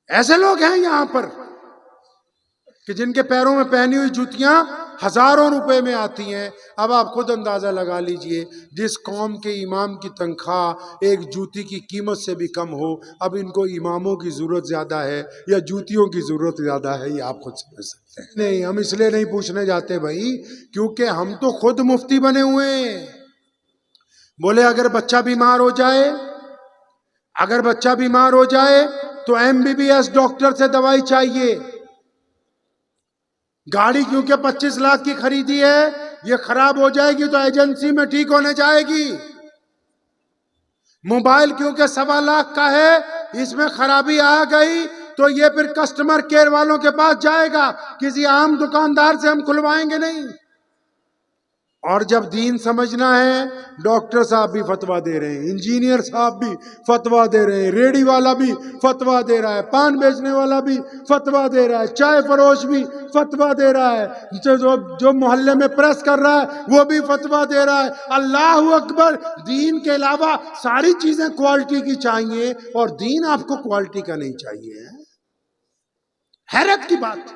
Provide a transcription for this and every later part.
ऐसे लोग हैं यहां पर कि जिनके पैरों में पहनी हुई जूतियां हजारों रुपए में आती हैं। अब आप खुद अंदाजा लगा लीजिए, जिस कौम के इमाम की तनख्वाह एक जूती की कीमत से भी कम हो, अब इनको इमामों की जरूरत ज्यादा है या जूतियों की जरूरत ज्यादा है, ये आप खुद समझ सकते हैं। नहीं, हम इसलिए नहीं पूछने जाते भाई, क्योंकि हम तो खुद मुफ्ती बने हुए हैं। बोले अगर बच्चा बीमार हो जाए, अगर बच्चा बीमार हो जाए तो MBBS डॉक्टर से दवाई चाहिए। गाड़ी क्योंकि 25 लाख की खरीदी है, ये खराब हो जाएगी तो एजेंसी में ठीक होने जाएगी। मोबाइल क्योंकि 1.25 लाख का है, इसमें खराबी आ गई तो ये फिर कस्टमर केयर वालों के पास जाएगा, किसी आम दुकानदार से हम खुलवाएंगे नहीं। और जब दीन समझना है, डॉक्टर साहब भी फतवा दे रहे हैं, इंजीनियर साहब भी फतवा दे रहे हैं, रेडी वाला भी फतवा दे रहा है, पान बेचने वाला भी फतवा दे रहा है, चाय फरोश भी फतवा दे रहा है, जो मोहल्ले में प्रेस कर रहा है वो भी फतवा दे रहा है। अल्लाह अकबर। दीन के अलावा सारी चीजें क्वालिटी की चाहिए और दीन आपको क्वालिटी का नहीं चाहिए। हैरत की बात।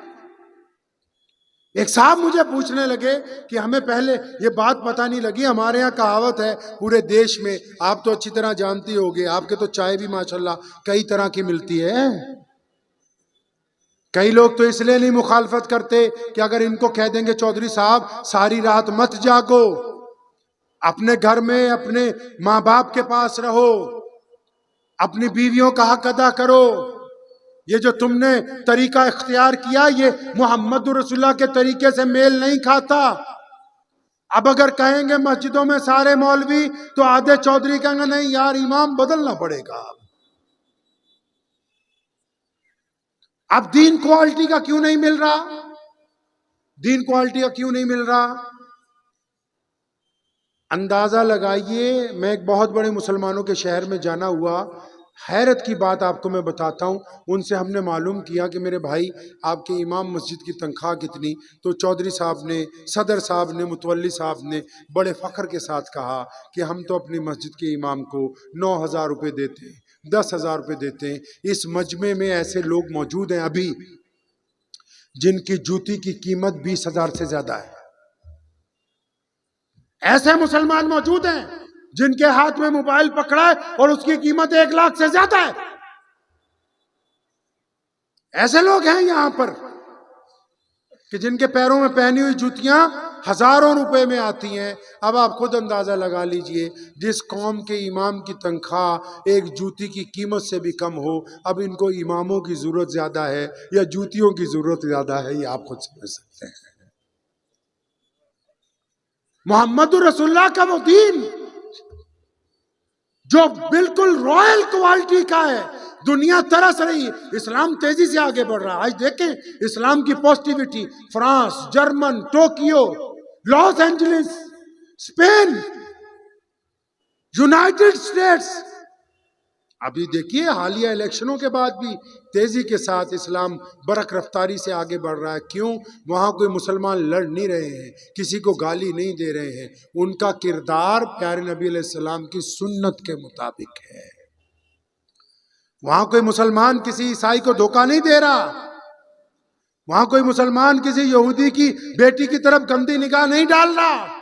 एक साहब मुझे पूछने लगे कि हमें पहले ये बात पता नहीं लगी, हमारे यहाँ कहावत है पूरे देश में, आप तो अच्छी तरह जानती होगी, आपके तो चाय भी माशाल्लाह कई तरह की मिलती है। कई लोग तो इसलिए नहीं मुखालफत करते कि अगर इनको कह देंगे चौधरी साहब सारी रात मत जागो, अपने घर में अपने माँ बाप के पास रहो, अपनी बीवियों का हक अदा करो, ये जो तुमने तरीका इख्तियार किया ये मोहम्मद रसूलुल्लाह के तरीके से मेल नहीं खाता। अब अगर कहेंगे मस्जिदों में सारे मौलवी तो आधे चौधरी कहेंगे नहीं यार इमाम बदलना पड़ेगा। अब दीन क्वालिटी का क्यों नहीं मिल रहा? दीन क्वालिटी का क्यों नहीं मिल रहा? अंदाजा लगाइए। मैं एक बहुत बड़े मुसलमानों के शहर में जाना हुआ, हैरत की बात आपको मैं बताता हूँ। उनसे हमने मालूम किया कि मेरे भाई आपके इमाम मस्जिद की तनख्वाह कितनी? तो चौधरी साहब ने, सदर साहब ने, मुतवल्ली साहब ने बड़े फ़ख्र के साथ कहा कि हम तो अपनी मस्जिद के इमाम को 9,000 रुपये देते हैं, 10,000 रुपये देते हैं। इस मजमे में ऐसे लोग मौजूद हैं अभी जिनकी जूती की कीमत 20,000 से ज़्यादा है। ऐसे मुसलमान मौजूद हैं जिनके हाथ में मोबाइल पकड़ा है और उसकी कीमत 1 लाख से ज्यादा है। ऐसे लोग हैं यहां पर कि जिनके पैरों में पहनी हुई जूतियां हजारों रुपए में आती हैं। अब आप खुद अंदाजा लगा लीजिए, जिस कौम के इमाम की तनख्वाह एक जूती की कीमत से भी कम हो, अब इनको इमामों की जरूरत ज्यादा है या जूतियों की जरूरत ज्यादा है, ये आप खुद समझ सकते हैं। मोहम्मद रसूलुल्लाह का वो दीन जो बिल्कुल रॉयल क्वालिटी का है, दुनिया तरस रही। इस्लाम तेजी से आगे बढ़ रहा है। आज देखें इस्लाम की positivity, France, German, Tokyo, Los Angeles, Spain, United states. अभी देखिए हालिया इलेक्शनों के बाद भी तेजी के साथ इस्लाम बरक रफ्तारी से आगे बढ़ रहा है। क्यों? वहां कोई मुसलमान लड़ नहीं रहे हैं, किसी को गाली नहीं दे रहे हैं, उनका किरदार प्यारे नबी अलैहिस्सलाम की सुन्नत के मुताबिक है। वहां कोई मुसलमान किसी ईसाई को धोखा नहीं दे रहा, वहां कोई मुसलमान किसी यहूदी की बेटी की तरफ गंदी निगाह नहीं डाल रहा।